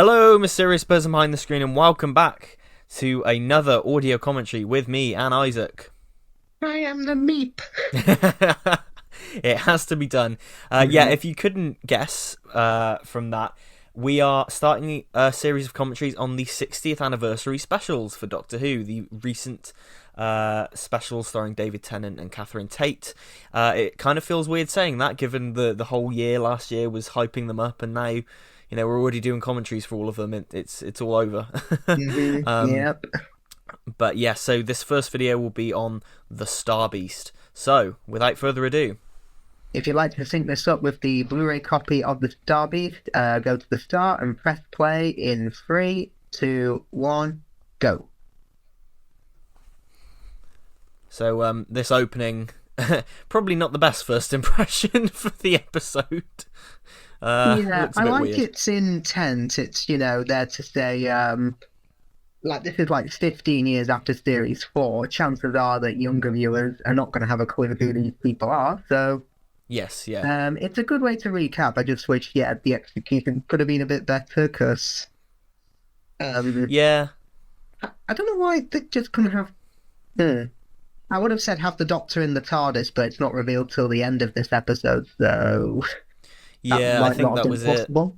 Hello, mysterious person behind the screen, and welcome back to another audio commentary with me and Isaac. I am the meep. It has to be done. Yeah, if you couldn't guess from that, we are starting a series of commentaries on the 60th anniversary specials for Doctor Who, the recent specials starring David Tennant and Catherine Tate. It kind of feels weird saying that, given the whole year last year was hyping them up, and now, we're already doing commentaries for all of them. It's all over. Yep. But yeah, so this first video will be on the Star Beast. So, without further ado, If you'd like to sync this up with the Blu-ray copy of the Star Beast, go to the start and press play in 3, 2, 1, go. so this opening, probably not the best first impression for the episode. Yeah, Looks a I bit like weird. its intent. It's, there to say, this is like 15 years after Series 4. Chances are that younger viewers are not going to have a clue who these people are, so Yes, yeah. it's a good way to recap. I just wish, the execution could have been a bit better, because Yeah, I don't know why they just couldn't have. I would have said have the Doctor in the TARDIS, but it's not revealed till the end of this episode, so that yeah, I might think not have that been was it. possible.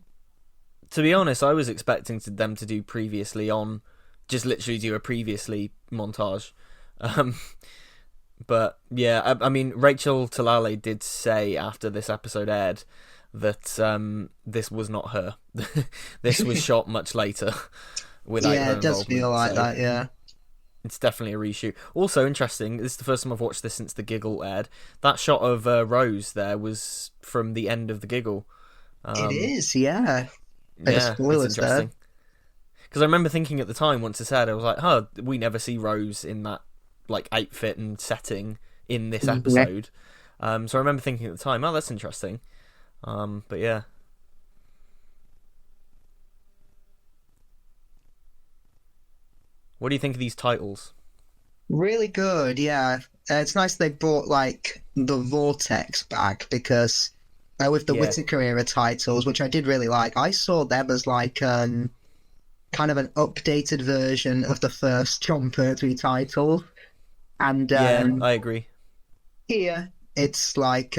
To be honest, I was expecting them to do previously on, just literally do a previously montage. Um, but yeah, I mean, Rachel Talale did say after this episode aired that this was not her. This was shot much later without Yeah, her it does involvement. feel like So that. Yeah. it's definitely a reshoot. Also interesting, this is the first time I've watched this since the Giggle aired. That shot of Rose there was from the end of the Giggle. It Um, is. Yeah. Bit of yeah, it's spoilers there. interesting. Because I remember thinking at the time, once it's aired, I was like, "Huh, we never see Rose in that like outfit and setting in this Yeah. episode." So I remember thinking at the time, "Oh, that's interesting." But yeah, what do you think of these titles? Really good. Yeah. It's nice they brought like the Vortex back, because with the Yeah, Whittaker era titles, which I did really like, I saw them as like kind of an updated version of the first John Pertwee title. And yeah, I agree. here it's like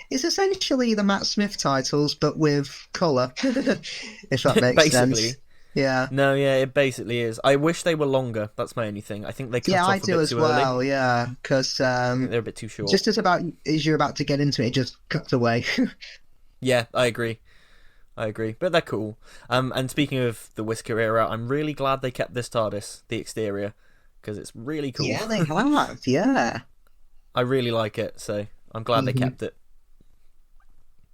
it's essentially the Matt Smith titles, but with colour, if that makes sense. Basically, Yeah. no, yeah, it basically is. I wish they were longer. That's my only thing. I think they Yeah, cut I off a do bit as too early. well, yeah, because I think they're a bit too short. just as you're about to get into it, it just cuts away. Yeah, I agree. I agree, but they're cool. And speaking of the Whisker era, I'm really glad they kept this TARDIS, the exterior, because it's really cool. Yeah, they have, yeah. I really like it, so I'm glad they hmm kept it.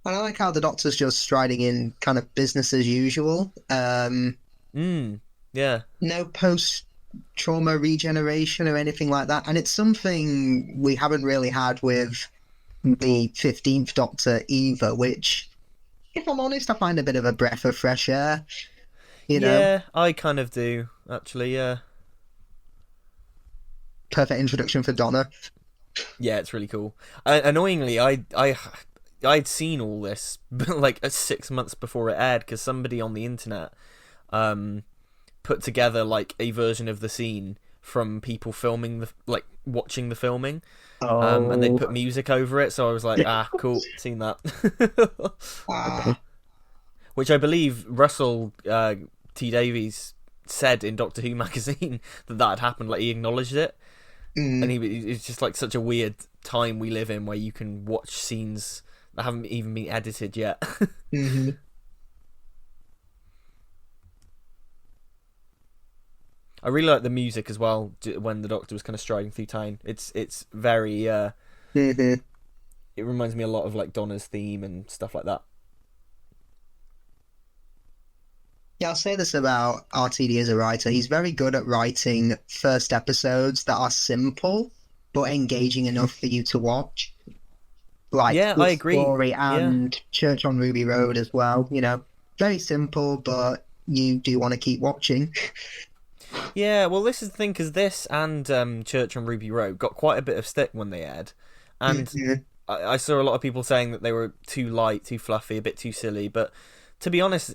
And I like how the Doctor's just striding in kind of business as usual. Yeah, No post-trauma regeneration or anything like that. And it's something we haven't really had with the 15th Doctor either, which, if I'm honest, I find a bit of a breath of fresh air, you know? yeah, I kind of do actually. Yeah, Perfect introduction for Donna. yeah, it's really cool. Annoyingly, I'd seen all this like 6 months before it aired because somebody on the internet put together like a version of the scene from people filming watching the filming. And they Oh. put music over it, so I was like, ah, cool, seen that. Ah. Which I believe Russell T Davies said in Doctor Who magazine that had happened. Like he acknowledged it, and Mm. it's just like such a weird time we live in where you can watch scenes that haven't even been edited yet. hmm I really like the music as well when the Doctor was kind of striding through town. It's very hmm it reminds me a lot of like Donna's theme and stuff like that. Yeah, I'll say this about RTD as a writer. He's very good at writing first episodes that are simple but engaging enough for you to watch. Like Yeah, I this agree. story Yeah. and Church on Ruby Road as well. Very simple, but you do want to keep watching. Yeah, well, this is the thing, because this and Church on Ruby Road got quite a bit of stick when they aired. And Mhm. I saw a lot of people saying that they were too light, too fluffy, a bit too silly. But to be honest,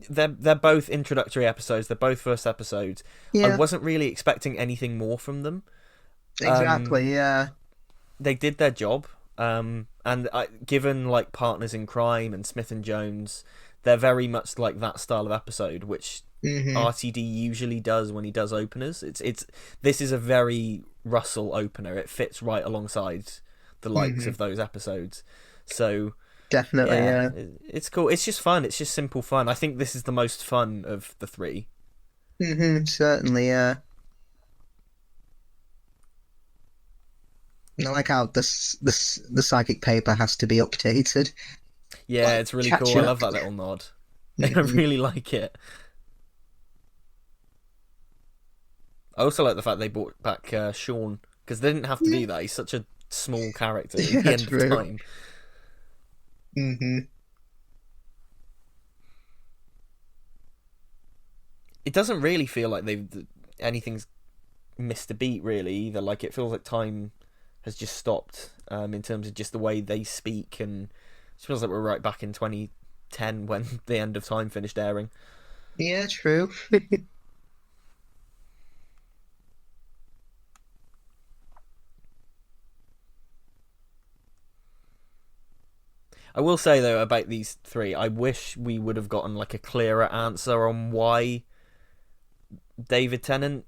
they're both introductory episodes. They're both first episodes. I Yeah, wasn't really expecting anything more from them. exactly. Yeah. They did their job. Given like Partners in Crime and Smith and Jones, they're very much like that style of episode, which Hmm. RTD usually does when he does openers. This is a very Russell opener. It fits right alongside the likes Hmm. of those episodes. So Definitely. yeah, Yeah. it's cool. It's just fun. It's just simple fun. I think this is the most fun of the three. Certainly. Yeah. I like how the psychic paper has to be updated. Yeah, Like it's really cool. I catching love up. that little nod. I Hmm. really like it. I also like the fact they brought back Sean, because they didn't have to Yeah. do that. He's such a small character at the Yeah. end of True. time. Hmm. It doesn't really feel like anything's missed a beat really either. Like it feels like time has just stopped in terms of just the way they speak, and it feels like we're right back in 2010 when the end of time finished airing. Yeah. True. I will say though about these three, I wish we would have gotten like a clearer answer on why David Tennant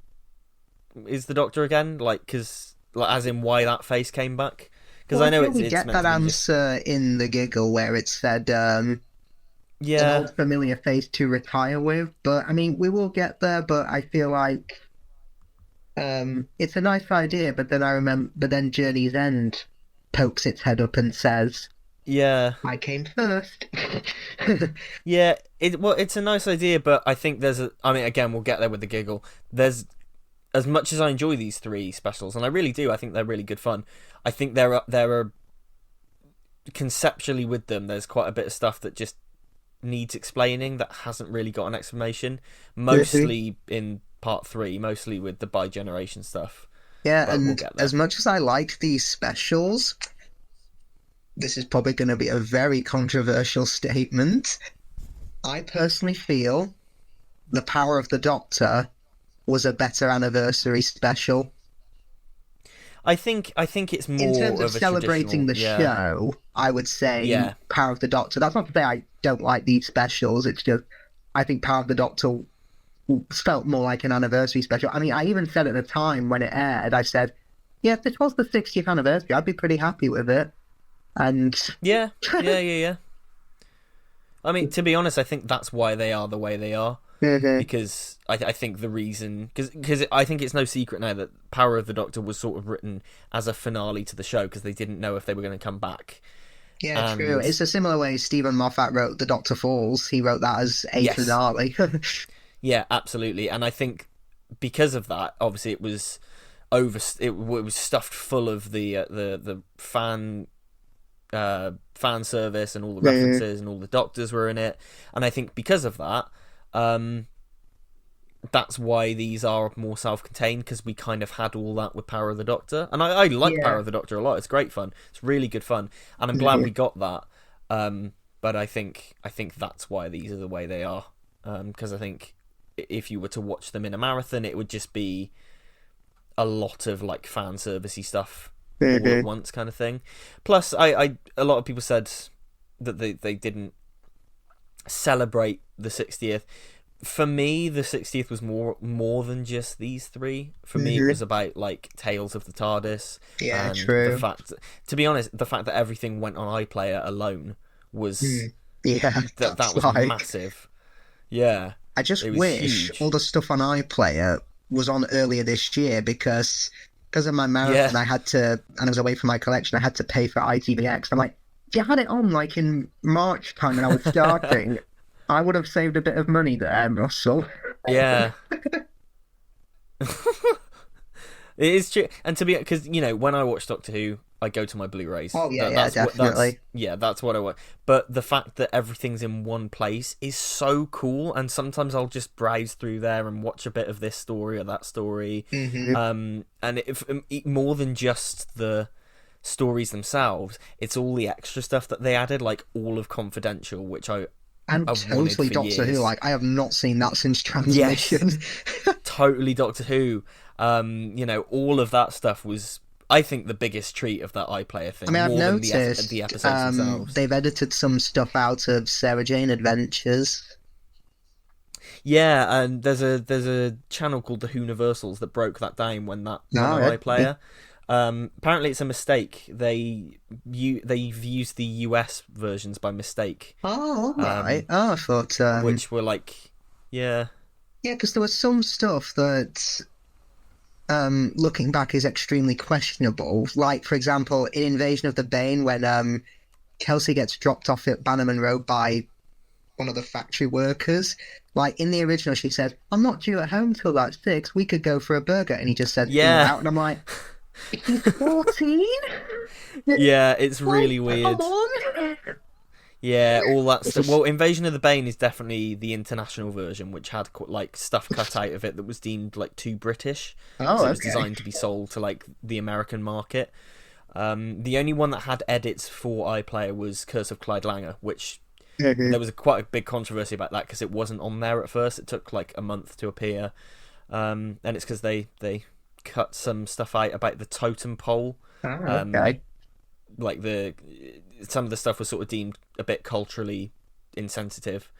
is the Doctor again, like because like, as in why that face came back. Because Well, I I know feel we it's get meant that to be just answer in the giggle where it said an yeah. old familiar face to retire with, but I mean we will get there. But I feel like it's a nice idea. But then I remember, but then Journey's End pokes its head up and says, Yeah, "I came first." yeah. It's a nice idea, but I think there's a. I mean, again, we'll get there with the giggle. There's as much as I enjoy these three specials, and I really do. I think they're really good fun. I think there are conceptually with them. There's quite a bit of stuff that just needs explaining that hasn't really got an explanation. Mostly in part three, mostly with the bi-generation stuff. Yeah, But we'll and get as there. much as I like these specials, this is probably going to be a very controversial statement. I personally feel The Power of the Doctor was a better anniversary special. I think it's In terms more of of a celebrating traditional. the Yeah, show, I would say yeah, Power of the Doctor. That's not to say I don't like these specials. It's just I think Power of the Doctor felt more like an anniversary special. I mean, I even said at the time when it aired, I said, "Yeah, if this was the 60th anniversary, I'd be pretty happy with it." And yeah, yeah. I mean, to be honest, I think that's why they are the way they are. Mhm. Because I think the reason, because I think it's no secret now that Power of the Doctor was sort of written as a finale to the show because they didn't know if they were going to come back. Yeah, true. And It's a similar way Stephen Moffat wrote The Doctor Falls. He wrote that as a yes, finale. yeah, absolutely. And I think because of that, obviously it was it was stuffed full of the fan service and all the Mhm. references and all the doctors were in it. And I think because of that, um, that's why these are more self-contained because we kind of had all that with Power of the Doctor, and I like Power Yeah. of the Doctor a lot. It's great fun. It's really good fun, and I'm glad we Mhm. got that. But I think that's why these are the way they are. Because I think if you were to watch them in a marathon, it would just be a lot of like fan servicey stuff all at Mhm. once, kind of thing. Plus, I a lot of people said that they didn't celebrate the 60th. For me, the 60th was more than just these three. For me, it Mhm. was about like Tales of the TARDIS Yeah, and the true. fact, to be honest, the fact that everything went on iPlayer alone was Mm. Yeah, that that's was like. massive. Yeah, I just it was wish all huge. the stuff on iPlayer was on earlier this year because of my Yeah, marathon, I had to, and I was away from my collection, I had to pay for ITVX. I'm like, if you had it on like in March time when I was starting, I would have saved a bit of money there, Russell. yeah. It is true, and to be because when I watch Doctor Who, I go to my Blu-rays. Oh yeah, yeah, That's definitely. yeah, that's what I want. But the fact that everything's in one place is so cool, and sometimes I'll just browse through there and watch a bit of this story or that story, Hmm. and if more than just the stories themselves, it's all the extra stuff that they added, like all of Confidential, which I And I've wanted totally for Doctor Who. years. Like, I have not seen that since Yes, transmission. totally Doctor Who. All of that stuff was, I think, the biggest treat of that iPlayer I thing, mean, I've more than the noticed episodes themselves. they've edited some stuff out of Sarah Jane Adventures. Yeah, and there's a channel called the Whoniversals that broke that down when that went No, on okay. iPlayer. Apparently, it's a mistake. They've used the US versions by mistake, Oh, all right. um, Oh, I thought, which were like, yeah, yeah, because there was some stuff that, looking back, is extremely questionable. Like, for example, in Invasion of the Bane, when Kelsey gets dropped off at Bannerman Road by one of the factory workers. Like, in the original, she said, I'm not due at home till about 6. We could go for a burger. And he just said, see you yeah, out. And I'm like, he's 14? yeah. It's Like, really come weird. on. Yeah, all that stuff. Well, Invasion of the Bane is definitely the international version, which had like stuff cut out of it that was deemed like too British, Oh, so it was okay. designed to be sold to like the American market. The only one that had edits for iPlayer was Curse of Clyde Langer, which Mhm. there was quite a big controversy about that because it wasn't on there at first. It took like a month to appear, and it's because they cut some stuff out about the totem pole. Oh, Um, okay. like some of the stuff was sort of deemed a bit culturally insensitive,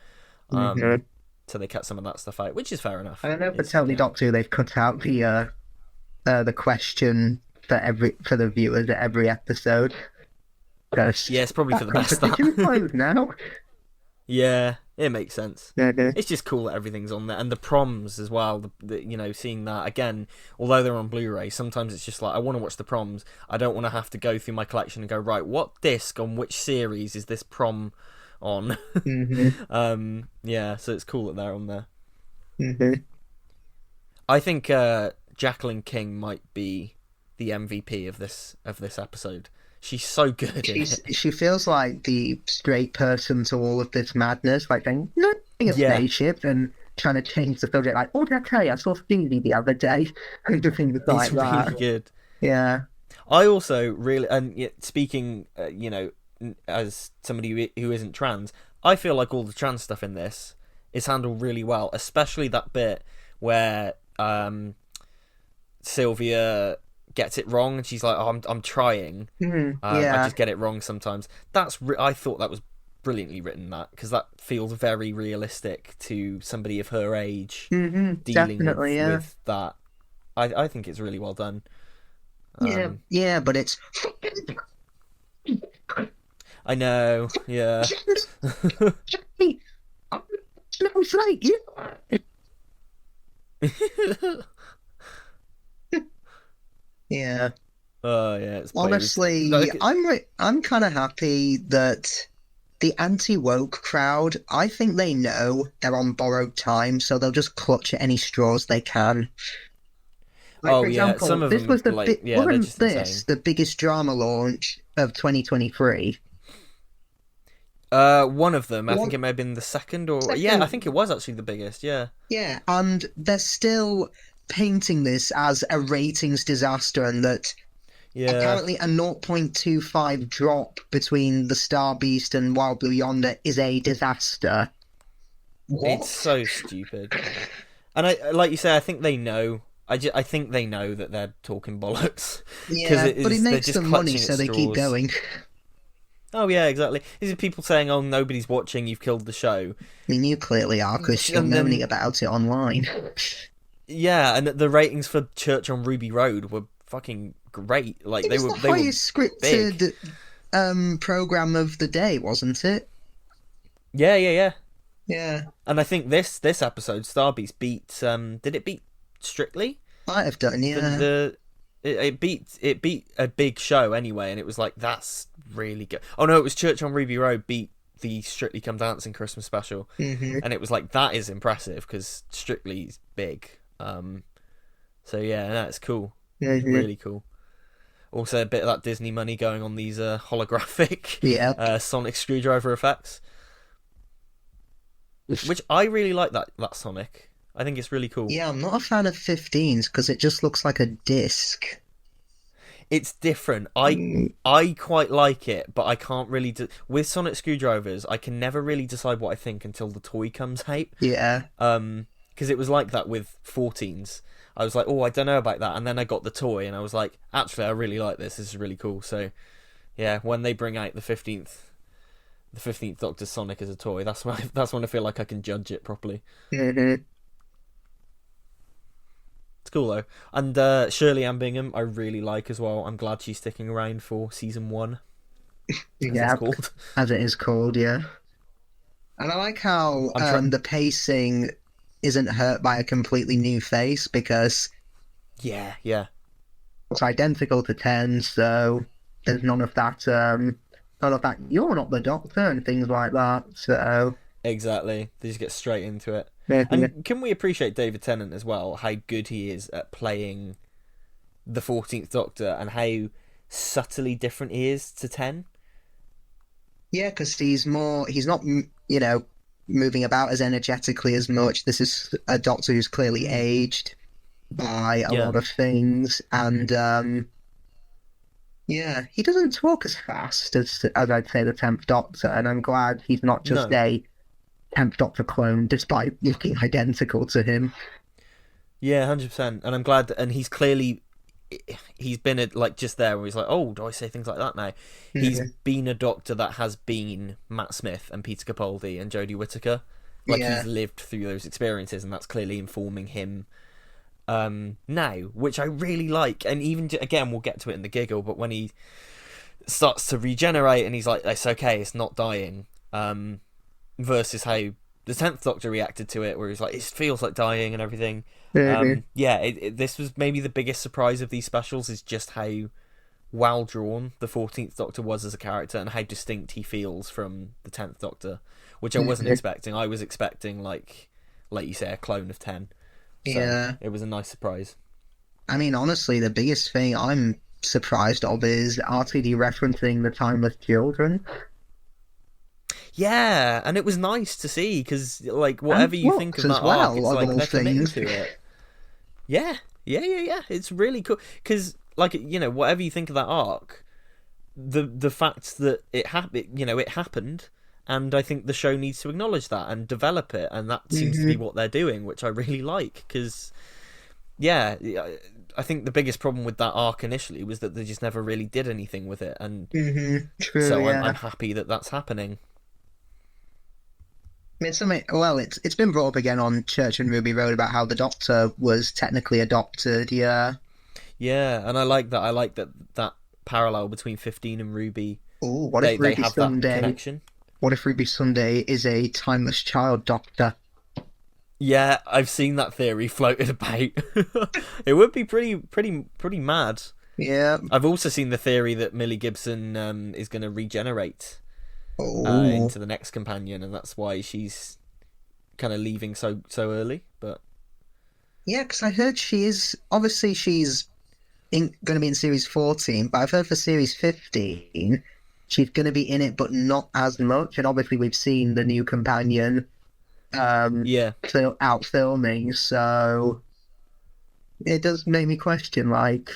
Mhm. so they cut some of that stuff out, which is fair I enough. don't know for It's Totally Doctor Who, they've cut out the question for the viewers at every episode. Because yeah, it's probably for that the best. competition That closed now. yeah, it makes sense. Mhm. It's just cool that everything's on there, and the proms as well. Seeing that again, although they're on Blu-ray, sometimes it's just like I want to watch the proms. I don't want to have to go through my collection and go right. What disc on which series is this prom on? Mhm. Yeah, so it's cool that they're on there. Mhm. I think Jacqueline King might be the MVP of this episode. She's so good in it. She feels like the straight person to all of this madness, like saying, no, a Yeah, spaceship and trying to change the subject, like, oh, did I tell you, I saw Phoebe the other day, and things it's like really that. good. Yeah. I also really, and speaking, as somebody who isn't trans, I feel like all the trans stuff in this is handled really well, especially that bit where Sylvia gets it wrong and she's like, oh, I'm trying. I Yeah. just get it wrong sometimes. I thought that was brilliantly written, that because that feels very realistic to somebody of her age dealing Definitely, yeah. with that. I think it's really well done. Yeah. Um, Yeah, but it's I know, yeah. Jackie, snowflake, yeah. Oh yeah, Honestly, I'm kind of happy that the anti-woke crowd, I think they know they're on borrowed time, so they'll just clutch at any straws they can. Like, for Oh yeah, example, some of this them was the like big, yeah, they're wasn't just this insane. the biggest drama launch of 2023? One of them, I think One it may have been the second, or yeah, I think it second, was actually the biggest. Yeah, yeah, and they're still painting this as a ratings disaster, and that yeah. apparently a 0.25 drop between the Star Beast and Wild Blue Yonder is a disaster. It's What? so stupid. And I, like you say, I think they know. I think they know that they're talking bollocks because Yeah, but it they're makes just them money, clutching at so they keep straws. going. Oh yeah, exactly. These are people saying, "Oh, nobody's watching. You've killed the show," I mean, you clearly are, because you're and moaning then about it online. yeah, and the ratings for Church on Ruby Road were fucking great. Like It was the they were highest big. scripted program of the day, wasn't it? Yeah, yeah, yeah. Yeah, And I think this episode, Starbeast beat. Did it beat Strictly? might have done. Yeah, It beat a big show anyway, and it was like that's really good. Oh no, it was Church on Ruby Road beat the Strictly Come Dancing Christmas special, hmm, and it was like that is impressive because Strictly's big. So yeah, that's cool, hmm, really cool. Also, a bit of that Disney money going on these holographic yeah. sonic screwdriver effects, which I really like that Sonic. I think it's really cool. Yeah, I'm not a fan of 15s because it just looks like a disc. It's different. Mm, I quite like it, but I can't really with Sonic Screwdrivers. I can never really decide what I think until the toy comes out. yeah. Because it was like that with 14s. I was like, oh, I don't know about that, and then I got the toy, and I was like, actually, I really like this. This is really cool. So, yeah, when they bring out the 15th Doctor Sonic as a toy, that's when I feel like I can judge it properly. Mhm. It's cool though, and Shirley Ann Bingham I really like as well. I'm glad she's sticking around for season 1, as it's Yeah, called. as it is called, yeah. And I like how I'm trying. the pacing isn't hurt by a completely new face because Yeah, yeah. it's identical to 10, so there's none of that, you're not the Doctor and things like that, so... Exactly. They just get straight into it. Yeah. And can we appreciate David Tennant as well? How good he is at playing the 14th Doctor, and how subtly different he is to 10. Yeah, because he's not, moving about as energetically as much. This is a Doctor who's clearly aged by a Yeah. lot of things, and yeah, he doesn't talk as fast as I'd say the 10th Doctor, and I'm glad he's not just No. a 10th Doctor clone, despite looking identical to him. Yeah, 100%. And I'm glad. And he's been at like just there where he's like, oh, do I say things like that now? He's Yeah, been a Doctor that has been Matt Smith and Peter Capaldi and Jodie Whittaker. Like yeah, he's lived through those experiences, and that's clearly informing him now, which I really like. And even again, we'll get to it in the giggle, but when he starts to regenerate and he's like, it's okay, it's not dying, versus how the 10th Doctor reacted to it, where he's like, it feels like dying and everything. yeah, Yeah, this was maybe the biggest surprise of these specials, is just how well drawn the 14th Doctor was as a character, and how distinct he feels from the 10th Doctor, which I wasn't expecting. I was expecting, like you say, a clone of 10. So yeah. it was a nice surprise. I mean, honestly, the biggest thing I'm surprised of is RTD referencing the Timeless Children. Yeah, and it was nice to see, because like And whatever you think books of as that arc, well, it's of like all they're committing things. to it. Yeah, yeah. It's really cool, because like, whatever you think of that arc, the fact that it happened, it happened, and I think the show needs to acknowledge that and develop it, and that seems to be Hmm. what they're doing, which I really like, because yeah, I think the biggest problem with that arc initially was that they just never really did anything with it, and Hmm. True, so I'm yeah. happy that that's happening. I mean, something. Well, it's been brought up again on Church and Ruby Road about how the Doctor was technically adopted. Yeah. Yeah, and I like that. I like that parallel between 15 and Ruby. Oh, what if They Ruby have that Sunday? connection. What if Ruby Sunday is a timeless child Doctor? Yeah, I've seen that theory floated about. It would be pretty mad. Yeah. I've also seen the theory that Millie Gibson is going to regenerate Oh. into the next companion, and that's why she's kind of leaving so early. But Yeah, because I heard she's going to be in series 14, but I've heard for series 15 she's going to be in it, but not as much. And obviously we've seen the new companion yeah, out filming, so it does make me question, like,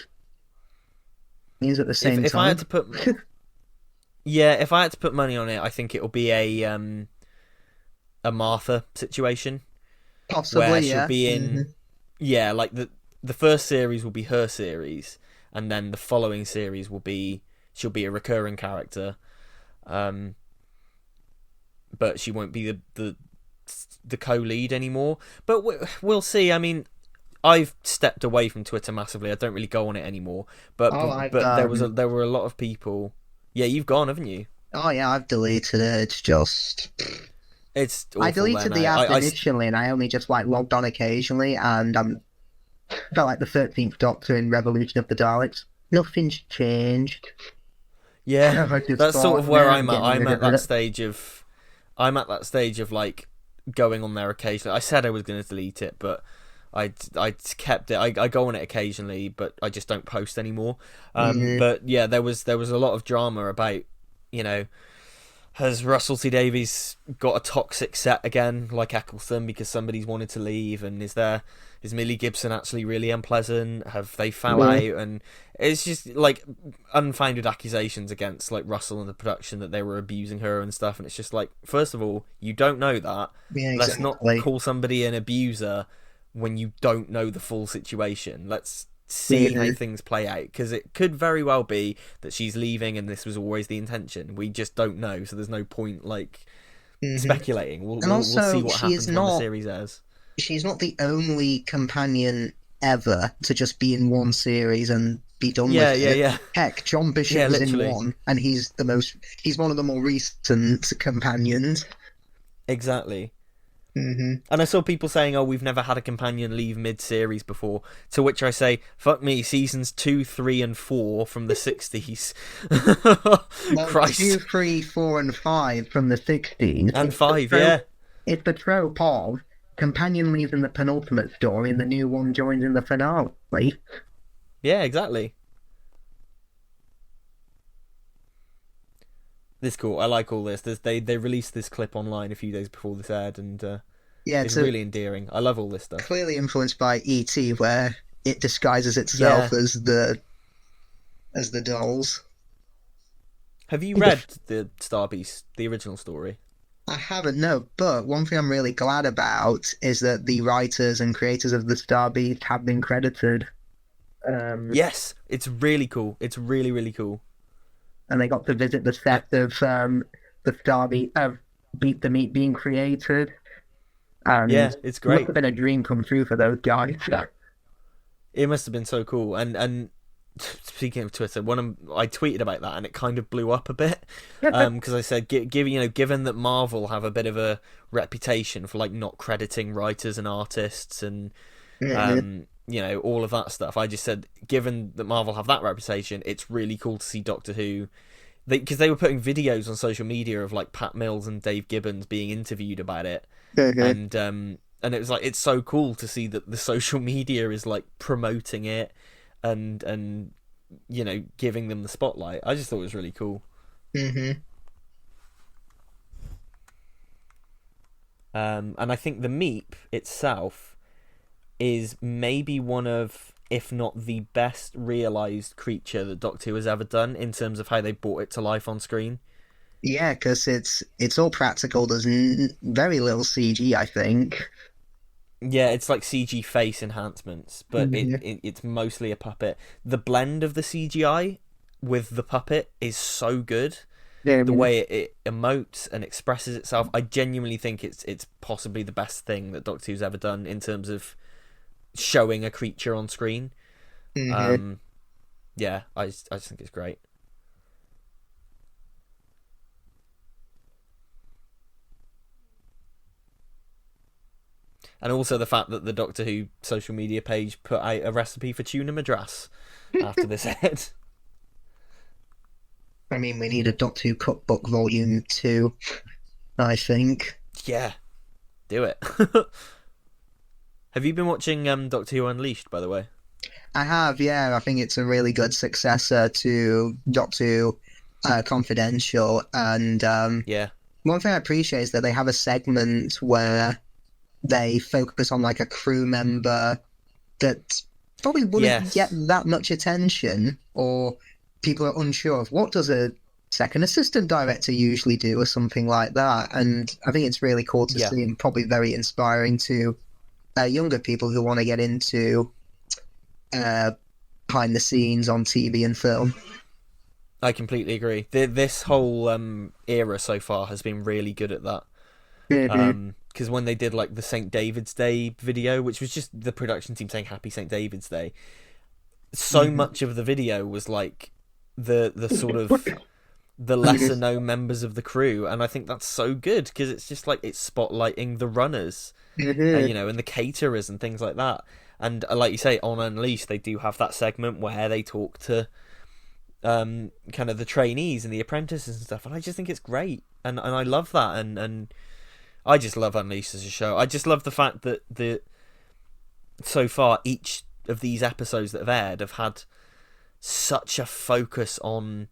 means at the same if I had time. to put yeah, if I had to put money on it, I think it'll be a Martha situation, where Possibly, she'll yeah. be Hmm. in, yeah, like the first series will be her series, and then the following series will be, she'll be a recurring character, um, but she won't be the co-lead anymore. But we'll see. I mean, I've stepped away from Twitter massively. I don't really go on it anymore. But Oh, but, I've but there were a lot of people. Yeah, you've gone, haven't you? oh yeah, I've deleted it. It's just It's I awful there deleted now. the app initially, and I only just like logged on occasionally, and felt like the 13th Doctor in Revolution of the Daleks. Nothing's changed. yeah, I just that's sort thought, of where nah, I'm at. getting rid of it. I'm at that stage of like going on there occasionally. I said I was going to delete it, but I kept it. I go on it occasionally, but I just don't post anymore. Mhm. But yeah, there was a lot of drama about, you know, Has Russell T Davies got a toxic set again, like Eccleston, because somebody's wanted to leave? And is Millie Gibson actually really unpleasant? Have they fell out? And it's just like unfounded accusations against like Russell and the production that they were abusing her and stuff. And it's just like, first of all, you don't know that. Yeah, exactly. Let's not call somebody an abuser when you don't know the full situation. Let's see how things play out, because it could very well be that she's leaving and this was always the intention. We just don't know, so there's no point like speculating. We'll see what happens when the series airs. She's not the only companion ever to just be in one series and be done with it. Yeah. Heck, John Bishop was in one, and he's one of the more recent companions. Exactly. And I saw people saying, "Oh, we've never had a companion leave mid-series before." To which I say, "Fuck me!" Seasons 2, 3, and 4 from the 60s. Christ. 2, 3, 4, and 5 from the 60s, and 5, yeah. It's the trope of companion leaves in the penultimate story, and the new one joins in the finale. Yeah, exactly. This is cool. I like all this. They released this clip online a few days before this aired, and it's really endearing. I love all this stuff. Clearly influenced by E.T., where it disguises itself as the dolls. Have you read the Star Beast, the original story? I haven't, no. But one thing I'm really glad about is that the writers and creators of the Star Beast have been credited. Yes, it's really cool. It's really, really cool. And they got to visit the set of the Star Beat the Meat being created. And yeah, it's great. It must have been a dream come true for those guys. It must have been so cool. And speaking of Twitter, I tweeted about that, and it kind of blew up a bit because I said, given that Marvel have a bit of a reputation for like not crediting writers and artists and all of that stuff. I just said, given that Marvel have that reputation, it's really cool to see Doctor Who, because they were putting videos on social media of like Pat Mills and Dave Gibbons being interviewed about it, and it was like, it's so cool to see that the social media is like promoting it and giving them the spotlight. I just thought it was really cool. And I think the Meep itself is maybe one of, if not the best realised creature that Doctor Who has ever done in terms of how they brought it to life on screen. Yeah, because it's all practical. There's very little CG, I think. Yeah, it's like CG face enhancements, but it's mostly a puppet. The blend of the CGI with the puppet is so good. The way it emotes and expresses itself, I genuinely think it's possibly the best thing that Doctor Who's ever done in terms of showing a creature on screen. Yeah, I just think it's great. And also the fact that the Doctor Who social media page put out a recipe for tuna madras after this aired. I mean, we need a Doctor Who cookbook volume 2, I think. Yeah, do it. Have you been watching Doctor Who Unleashed, by the way? I have, yeah. I think it's a really good successor to Doctor Who Confidential. And one thing I appreciate is that they have a segment where they focus on like a crew member that probably wouldn't get that much attention, or people are unsure of what does a second assistant director usually do or something like that. And I think it's really cool to see, and probably very inspiring to younger people who want to get into behind the scenes on TV and film. I completely agree. This whole era so far has been really good at that. Because when they did like the St. David's Day video, which was just the production team saying Happy St. David's Day, so much of the video was like the sort of the lesser known members of the crew, and I think that's so good because it's just like it's spotlighting the runners, and the caterers and things like that. And like you say, on Unleashed they do have that segment where they talk to kind of the trainees and the apprentices and stuff, and I just think it's great, and I love that, and I just love Unleashed as a show. I just love the fact that so far each of these episodes that have aired have had such a focus on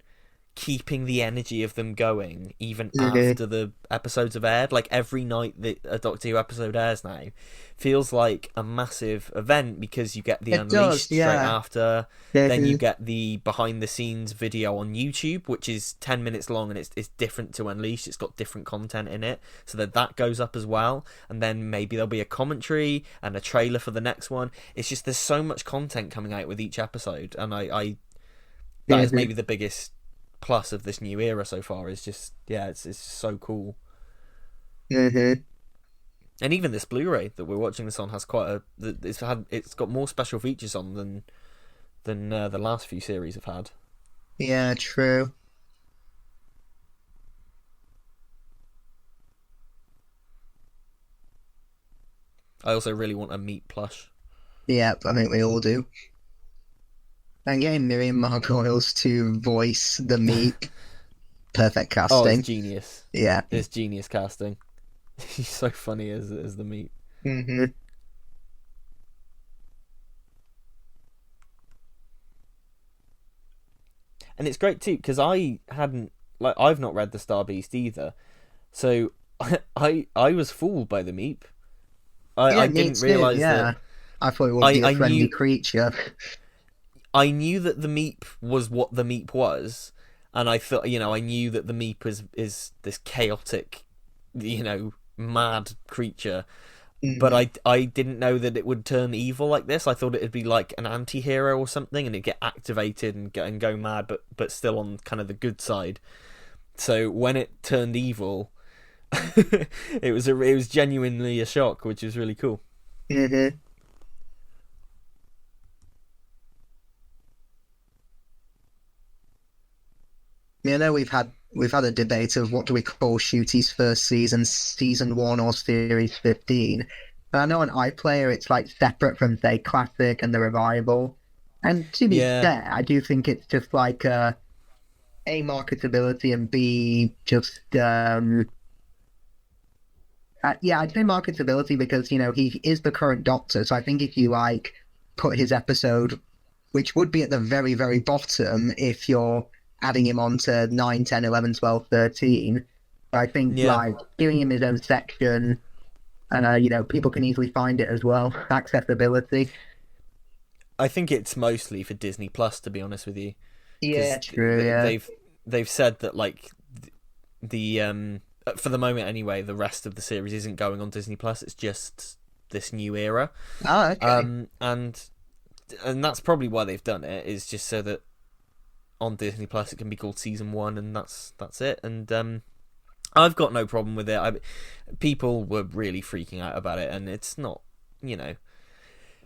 keeping the energy of them going even Mhm. after the episodes have aired. Like every night that a Doctor Who episode airs now feels like a massive event, because you get the It does, Unleashed straight yeah. after, then you Mhm. get the behind the scenes video on YouTube, which is 10 minutes long, and it's different to Unleashed. It's got different content in it, so that goes up as well. And then maybe there'll be a commentary and a trailer for the next one. It's just there's so much content coming out with each episode, and I that is Mhm. maybe the biggest plus of this new era so far, is just, yeah, it's so cool. Mhm. And even this Blu-ray that we're watching this on has quite a it's got more special features on than the last few series have had. Yeah, true. I also really want a meat plush. Yeah, I think we all do. And getting Miriam Margolyes to voice the Meek, perfect Oh, it's casting. genius. Yeah. It's genius casting. He's so funny as the meat. Hmm. And it's great too, because I've not read the Star Beast either, so I was fooled by the meep. Yeah, I me didn't too. realize that. Yeah, I thought it would I be a I friendly knew creature. I knew that the meep was what the meep was, and I thought, I knew that the meep is this chaotic, mad creature. But Hmm. I didn't know that it would turn evil like this. I thought it'd be like an anti-hero or something, and it'd get activated and go mad, but still on kind of the good side. So when it turned evil, it was genuinely a shock, which was really cool. Hmm. You know, we've had a debate of what do we call Shooty's first season, season one or series 15. And I know on iPlayer it's like separate from say classic and the revival. And to be Yeah, fair, I do think it's just like A, marketability, and B, just yeah, I'd say marketability because he is the current Doctor. So I think if you like put his episode, which would be at the very, very bottom if you're adding him on to 9, 10, 11, 12, 13. I think yeah. like giving him his own section, and people can easily find it as well. Accessibility. I think it's mostly for Disney Plus, to be honest with you, Yeah, because true. Yeah. they've said that, like, the for the moment anyway, the rest of the series isn't going on Disney Plus. It's just this new era, Oh, okay. and that's probably why they've done it. Is just so that on Disney Plus it can be called season one, and that's it. And I've got no problem with it. People were really freaking out about it, and it's not,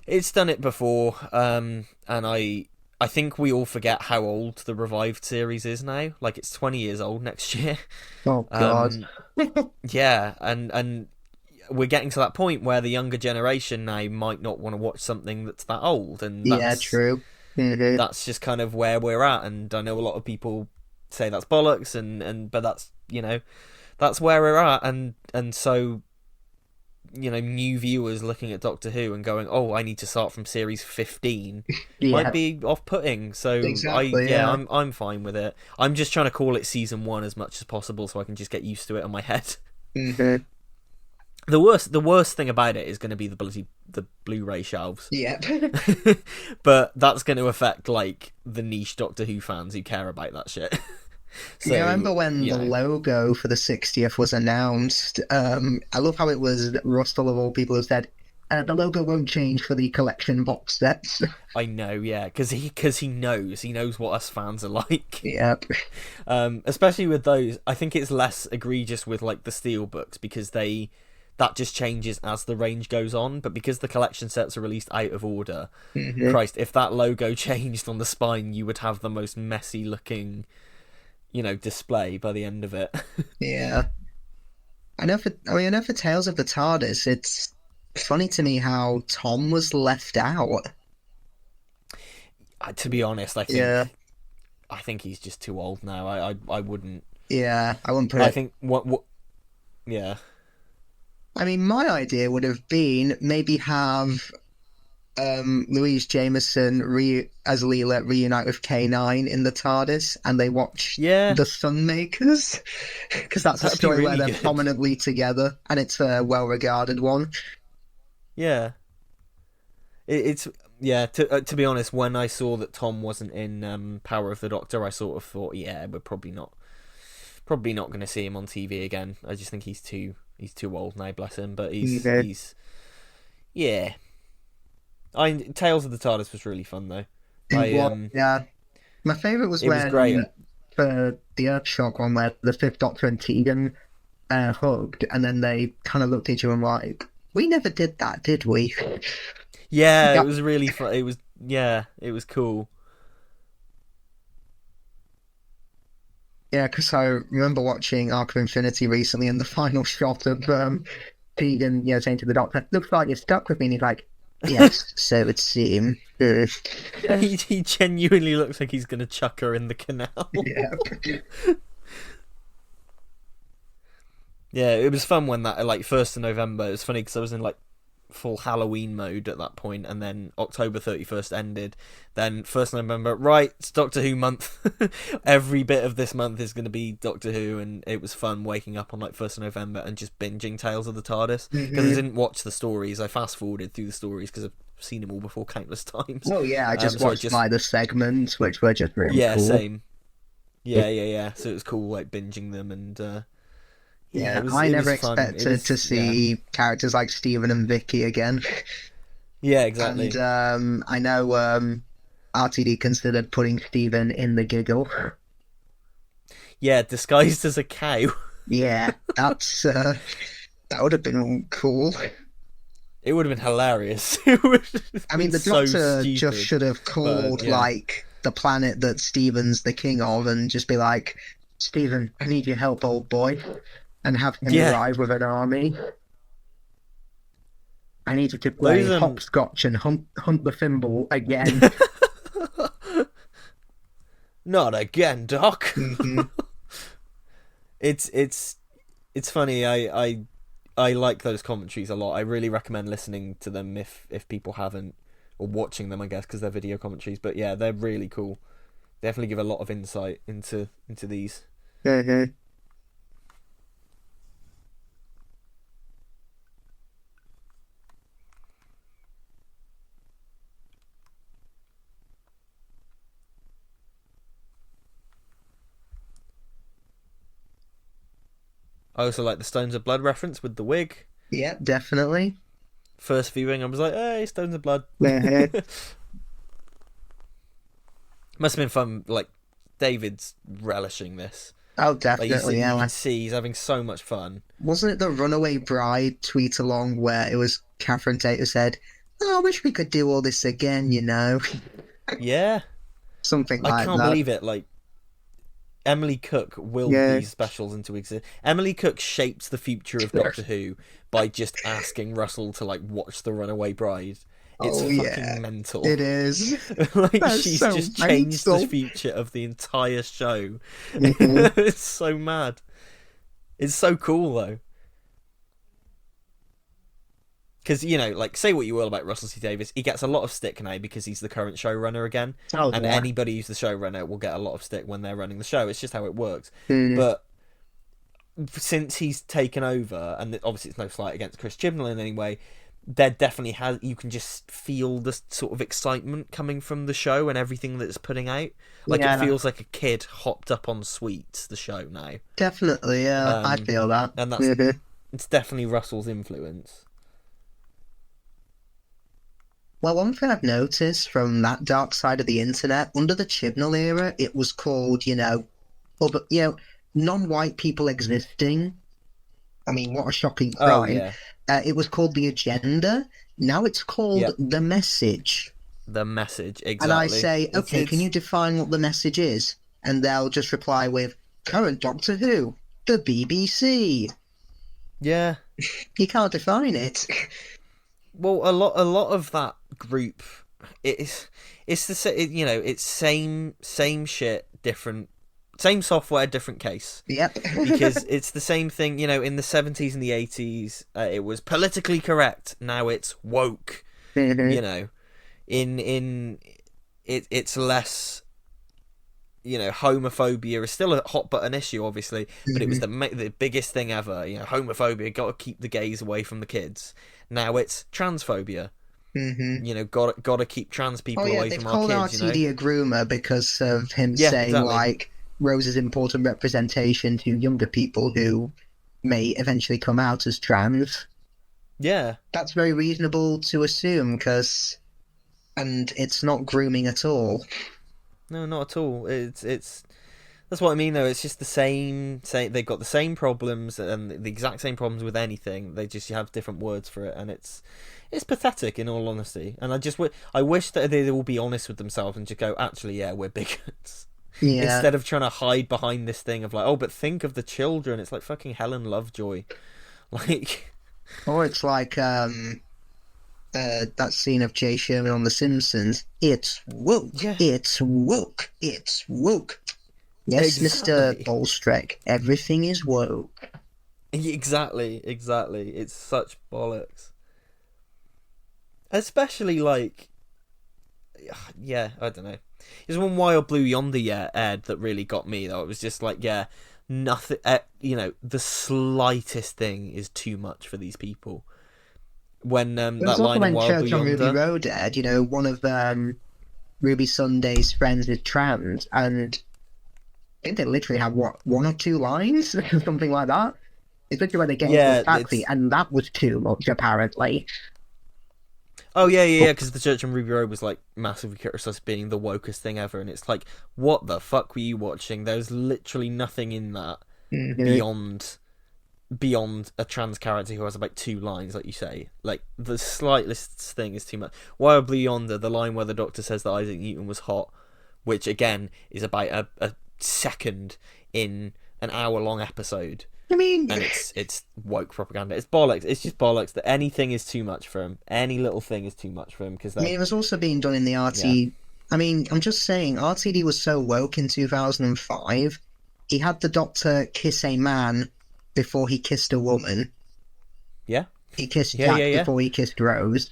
it's done it before. And I think we all forget how old the revived series is now. Like, it's 20 years old next year. Oh God. Um, yeah, and we're getting to that point where the younger generation now might not want to watch something that's that old, and Yeah, that's true. Hmm. that's just kind of where we're at. And I know a lot of people say that's bollocks, and but that's, that's where we're at. And so, new viewers looking at Doctor Who and going, oh, I need to start from series 15, might Yeah, be off-putting. So exactly. Yeah. I'm fine with it. I'm just trying to call it season one as much as possible, so I can just get used to it on my head. Hmm. The worst thing about it is going to be the Blu-ray shelves. Yep. But that's going to affect, like, the niche Doctor Who fans who care about that shit. Yeah, I So, remember when the logo for the 60th was announced. I love how it was Russell, of all people, who said, the logo won't change for the collection box sets. I know, yeah, because he knows what us fans are like. Yep. Especially with those, I think it's less egregious with, like, the steel books, because that just changes as the range goes on. But because the collection sets are released out of order, Hmm. Christ, if that logo changed on the spine, you would have the most messy looking, display by the end of it. Yeah. I know for Tales of the TARDIS, it's funny to me how Tom was left out. To be honest, I Yeah. think he's just too old now. I wouldn't. Yeah, I wouldn't put I it. think what yeah. I mean, my idea would have been maybe have Louise Jameson as Leela reunite with K9 in the TARDIS, and they watch Yeah, The Sunmakers, because that's a that'd be story where really they're good. prominently together, and it's a well-regarded one. Yeah, it's yeah. To be honest, when I saw that Tom wasn't in Power of the Doctor, I sort of thought, yeah, we're probably not going to see him on TV again. I just think he's too old now, bless him. But Mhm. he's yeah. Tales of the TARDIS was really fun though. It was, yeah. My favourite was It was great. when, for the Earthshock one, where the Fifth Doctor and Tegan hugged, and then they kind of looked at each other and like, we never did that, did we? Yeah, it Yeah, was really fun. It was cool. yeah, because I remember watching Arc of Infinity recently, and the final shot of Tegan, saying to the Doctor, "Looks like you're stuck with me." And he's like, "Yes, so it seems." He genuinely looks like he's gonna chuck her in the canal. Yeah. Yeah, it was fun when that like 1st of November. It was funny because I was in like full Halloween mode at that point, and then October 31st ended. Then 1st of November, right? It's Doctor Who month. Every bit of this month is going to be Doctor Who, and it was fun waking up on like 1st of November and just binging Tales of the TARDIS because I didn't watch the stories. I fast forwarded through the stories because I've seen them all before countless times. Oh yeah, I just So watched like the segments, which were just really yeah, cool. same. Yeah. So it was cool like binging them and. Yeah, it was, I it never was fun. expected to see characters like Stephen and Vicky again. Yeah, exactly. And I know RTD considered putting Stephen in the giggle. Yeah, disguised as a cow. Yeah, that would have been cool. It would have been hilarious. It would have I mean, been the so Doctor stupid, just should have but called yeah. like the planet that Stephen's the king of, and just be like, "Stephen, I need your help, old boy," and have him Yeah. arrive with an army. I need you to play Those hopscotch and hunt the thimble again. not again, Doc. Hmm. It's funny. I like those commentaries a lot. I really recommend listening to them if people haven't, or watching them, I guess, because they're video commentaries. But yeah, they're really cool. Definitely give a lot of insight into these. Mhm. I also like the Stones of Blood reference with the wig. Yeah, definitely. First viewing, I was like, "Hey, Stones of Blood." Mhm. Must have been fun. Like David's relishing this. Oh, Like definitely. you Yeah. can see he's having so much fun. Wasn't it the Runaway Bride tweet along where it was Catherine Tate who said, "Oh, I wish we could do all this again," Yeah, Something I like can't that. believe it. Like Emily Cook willed Yeah. these specials into existence. Emily Cook shaped the future of Doctor Who by just asking Russell to like watch The Runaway Bride. It's Oh, yeah. fucking mental. It is. Like That's she's so just changed the mental. future of the entire show. Mhm. It's so mad. It's so cool though. Because, like, say what you will about Russell T Davies, he gets a lot of stick now because he's the current showrunner again. Oh, And yeah. anybody who's the showrunner will get a lot of stick when they're running the show. It's just how it works. Mm. But since he's taken over, and obviously it's no slight against Chris Chibnall in any way, there definitely you can just feel the sort of excitement coming from the show and everything that it's putting out. Like, Yeah. it feels like a kid hopped up on sweets, the show now. Definitely, yeah. I feel that. And Mhm. it's definitely Russell's influence. Well, one thing I've noticed from that dark side of the internet, under the Chibnall era, it was called, non-white people existing. I mean, what a shocking Oh, crime. yeah. It was called The Agenda. Now it's called Yep. The Message. The message, exactly. And I say, It's- okay, can you define what the message is? And they'll just reply with, current Doctor Who, the BBC. Yeah. You can't define it. Well, a lot of that group, it's it's same shit, different, same software, different case. Yep. Because it's the same thing, in the 70s and the 80s, it was politically correct. Now it's woke, Mhm. you know. in it's less. Homophobia is still a hot button issue, obviously, but it was the biggest thing ever. Homophobia, got to keep the gays away from the kids. Now it's transphobia. Got to keep trans Oh people yeah, away they've from our called kids. RTD a groomer because of him Yeah, saying exactly. like Rose's important representation to younger people who may eventually come out as trans. Yeah. That's very reasonable to assume and it's not grooming at all. No, not at all. It's that's what I mean though. It's just the same. They've got the same problems and the exact same problems with anything. They just have different words for it, and it's pathetic in all honesty. And I wish that they'd all be honest with themselves and just go, actually, yeah, we're bigots. Yeah. Instead of trying to hide behind this thing of like, oh, but think of the children. It's like fucking Helen Lovejoy, like. Or it's like that scene of Jay Sherman on The Simpsons. It's woke. Yeah. It's woke. It's woke. Yes, Exactly. Mr. Bolstreck, everything is woke. Exactly. It's such bollocks. Especially like, yeah, I don't know. There's one Wild Blue Yonder, Ed, that really got me though. It was just like, yeah, nothing. The slightest thing is too much for these people. When It that was also line in when Wild Blue Church on Ruby Yonder, Road aired, one of Ruby Sunday's friends is trans, and I think they literally have, what, one or two lines? Something like that. It's literally where they get into a yeah, taxi, it's and that was too much, apparently. oh yeah, because the Church on Ruby Road was like massively criticised being the wokest thing ever, and it's like, what the fuck were you watching? There's literally nothing in that beyond a trans character who has about two lines, like you say. Like the slightest thing is too much. Wild Blue Yonder, the line where the Doctor says that Isaac Newton was hot, which again is about a second in an hour-long episode. I mean, And it's woke propaganda. It's bollocks. It's just bollocks that anything is too much for him. Any little thing is too much for him because it was also being done in the RT. yeah, I mean, I'm just saying, RTD was so woke in 2005. He had the Doctor kiss a man before he kissed a woman. yeah, He kissed yeah, Jack yeah, yeah. before he kissed Rose.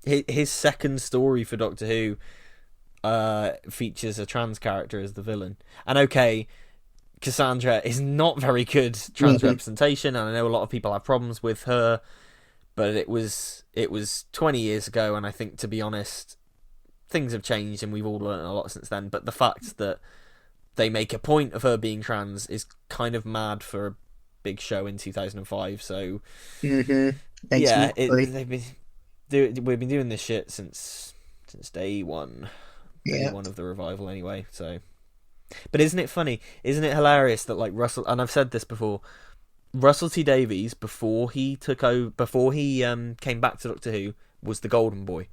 His second story for Doctor Who features a trans character as the villain. And okay, Cassandra is not very good trans representation, and I know a lot of people have problems with her, but it was 20 years ago, and I think, to be honest, things have changed and we've all learned a lot since then. But the fact that they make a point of her being trans is kind of mad for a big show in 2005. So yeah, we've been doing this shit since day one of the revival anyway. So, but isn't it funny? Isn't it hilarious that like Russell, and I've said this before, Russell T Davies before he took over, before he came back to Doctor Who, was the golden boy.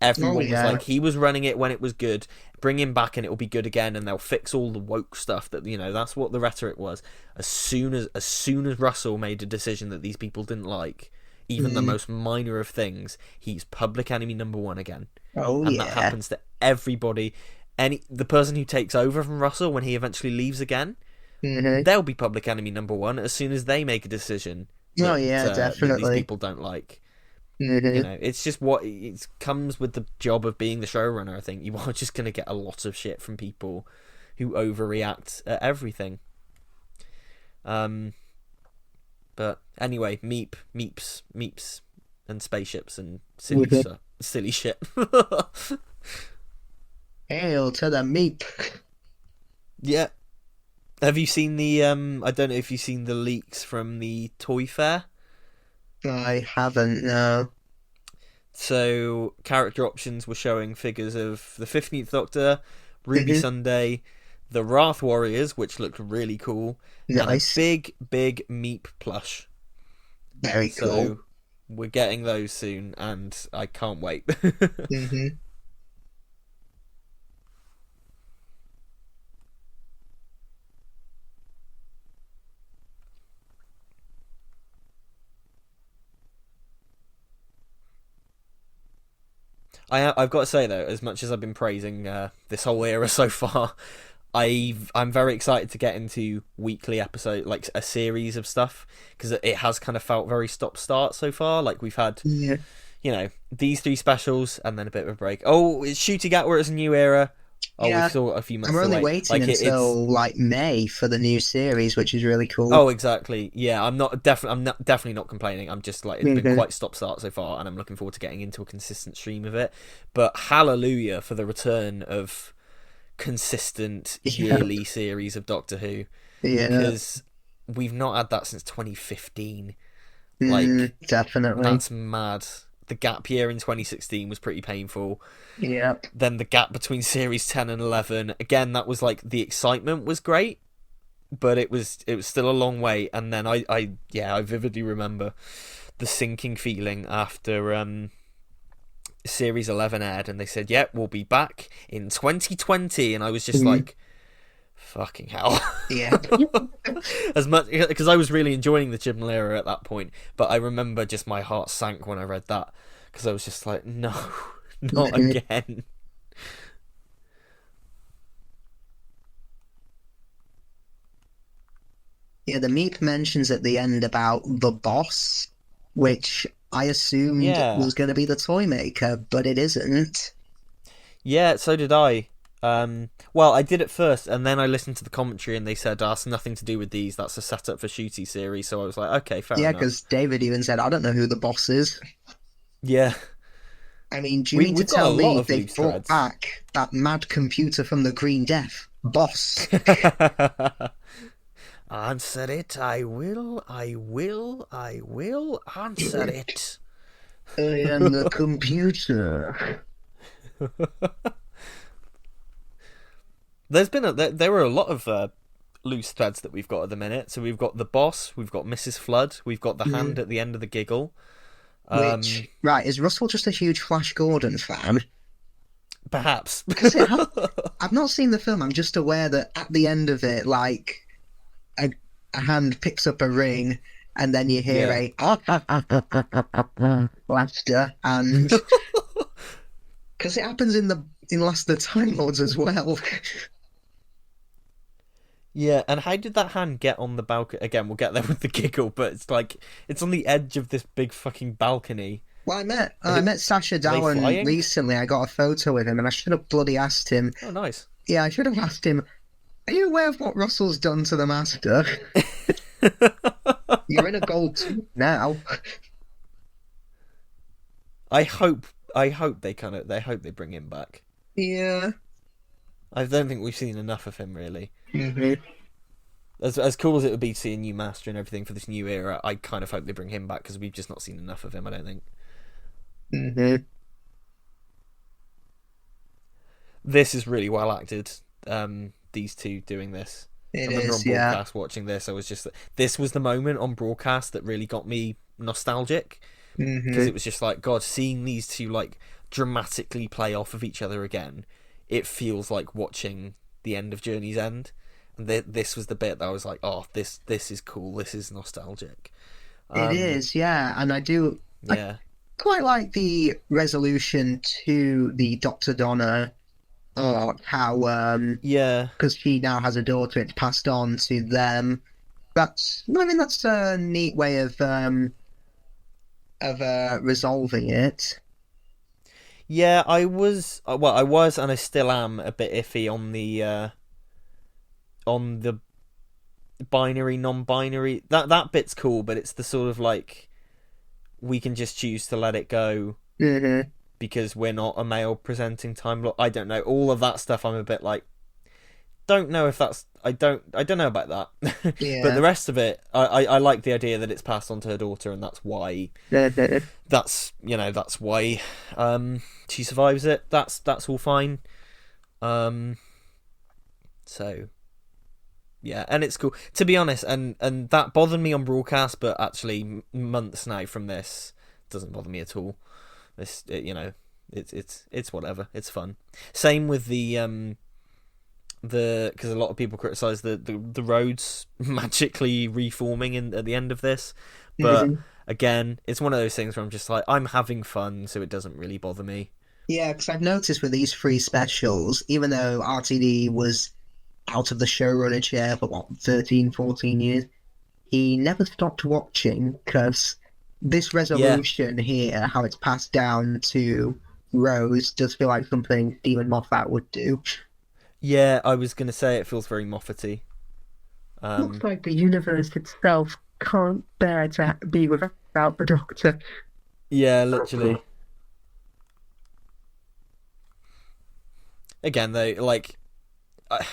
Everyone was like, he was running it when it was good. Bring him back and it will be good again, and they'll fix all the woke stuff. That's what the rhetoric was. As soon as Russell made a decision that these people didn't like, even the most minor of things, he's public enemy number one again. Oh, and that happens to everybody. The person who takes over from Russell when he eventually leaves again, they'll be public enemy number one as soon as they make a decision. Definitely. That these people don't like. It's just what it comes with the job of being the showrunner. I think you are just going to get a lot of shit from people who overreact at everything. But anyway, meeps, and spaceships and silly shit. Hail to the meep. Yeah. Have you seen the I don't know if you've seen the leaks from the Toy Fair? I haven't, no. So, character options were showing figures of the 15th Doctor, Ruby Sunday, the Wrath Warriors, which looked really cool, Nice. and a big Meep plush. Very cool. So, we're getting those soon, and I can't wait. I've got to say though, as much as I've been praising this whole era so far, I'm very excited to get into weekly episode, like a series of stuff, because it has kind of felt very stop-start so far. Like we've had, you know, these three specials and then a bit of a break. Oh, it's Shooty Gat where it's a new era. Oh, we Yeah, saw a few months and we're only away. waiting It's until like May for the new series, which is really cool. oh, exactly. Yeah, I'm not definitely not complaining. I'm just like it's been Mhm. quite stop start so far, and I'm looking forward to getting into a consistent stream of it. But hallelujah for the return of consistent Yeah, yearly series of Doctor Who, yeah, because we've not had that since 2015. Like definitely. that's mad. The gap year in 2016 was pretty painful. Yep. Then the gap between series 10 and 11, again, that was like the excitement was great, but it was still a long way. And then I vividly remember the sinking feeling after series 11 aired, and they said, "Yep, we'll be back in 2020," and I was just Mm, like, "Fucking hell!" yeah. As much because I was really enjoying the Chibnall era at that point, but I remember just my heart sank when I read that because I was just like, "No, not again." Yeah, the Meep mentions at the end about the boss, which I assumed Yeah, was going to be the toy maker, but it isn't. yeah. So did I. Well, I did it first, and then I listened to the commentary, and they said, "That's nothing to do with these. That's a setup for Shooty series." So I was like, "Okay, fair Yeah, enough." because David even said, I don't know who the boss is. Yeah, I mean, do you we mean to we've got a tell lot me of they loose brought threads. back that mad computer from the Green Death? Boss. Answer it. I will. I will. I will answer it. I am the computer. There were a lot of loose threads that we've got at the minute. So we've got the boss, we've got Mrs. Flood, we've got the hand Mm. at the end of the giggle. Which, right, is Russell just a huge Flash Gordon fan? Perhaps. Because I've not seen the film. I'm just aware that at the end of it, like a, a hand picks up a ring, and then you hear Yeah. a laughter, and because it happens in Last of the Time Lords as well. Yeah, and how did that hand get on the balcony? Again, we'll get there with the giggle, but it's like it's on the edge of this big fucking balcony. Well, I Are met Sasha they Dowan flying? recently. I got a photo with him, and I should have bloody asked him. Oh, nice. Yeah, I should have asked him. Are you aware of what Russell's done to the Master? You're in a gold tooth now. I hope they bring him back. Yeah. I don't think we've seen enough of him really. Hmm. As cool as it would be to see a new master and everything for this new era, I kind of hope they bring him back because we've just not seen enough of him. I don't think Hmm. this is really well acted. These two doing this. I It remember on is, yeah. broadcast watching this. I was just this was the moment on broadcast that really got me nostalgic because Hmm. it was just like God, seeing these two like dramatically play off of each other again. It feels like watching the end of Journey's End. And this was the bit that I was like, oh, this is cool. This is nostalgic. It Um, is, yeah. And I yeah, quite like the resolution to the Dr. Donna arc, how, yeah, because she now has a daughter, it's passed on to them. I mean, that's a neat way of resolving it. yeah. I was, and I still am a bit iffy on the binary, non-binary. That bit's cool, but it's the sort of like we can just choose to let it go Hmm. because we're not a male presenting time lock. I don't know. All of that stuff I'm a bit like don't know if that's I don't know about that. But Yeah. the rest of it I like the idea that it's passed on to her daughter and Mhm. that's why she survives it. That's all fine. Um so yeah, and it's cool to be honest, and that bothered me on broadcast, but actually months now from this doesn't bother me at all. It's whatever. It's fun. Same with the because a lot of people criticize the roads magically reforming at the end of this, but Mhm. again, it's one of those things where I'm just like I'm having fun, so it doesn't really bother me. Yeah, because I've noticed with these free specials, even though RTD was out of the showrunner chair for what, 13, 14 years, he never stopped watching because this Yeah, resolution here, how it's passed down to Rose, does feel like something Stephen Moffat would do. yeah. I was gonna say it feels very Moffat-y. Looks like the universe itself can't bear to be without the Doctor. Yeah, literally. Again, though, like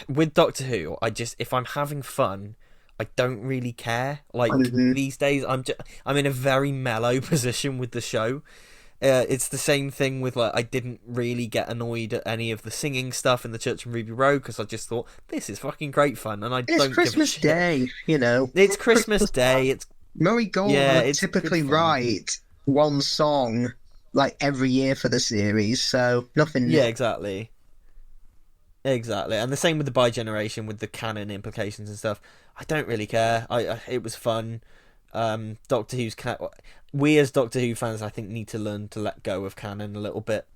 with Doctor Who, I just if I'm having fun, I don't really care. Like Mhm. these days, I'm in a very mellow position with the show. It's the same thing with like I didn't really get annoyed at any of the singing stuff in the Church and Ruby Road because I just thought this is fucking great fun and I It's don't give a Christmas shit. Day, you know. It's Christmas Christmas. Day. It's Murray Gold yeah, would it's good typically fun. write one song like every year for the series, so nothing Yeah, new. exactly. Exactly, and the same with the Bi Generation with the canon implications and stuff. I don't really care. It was fun. Doctor Who's we as Doctor Who fans, I think, need to learn to let go of canon a little bit.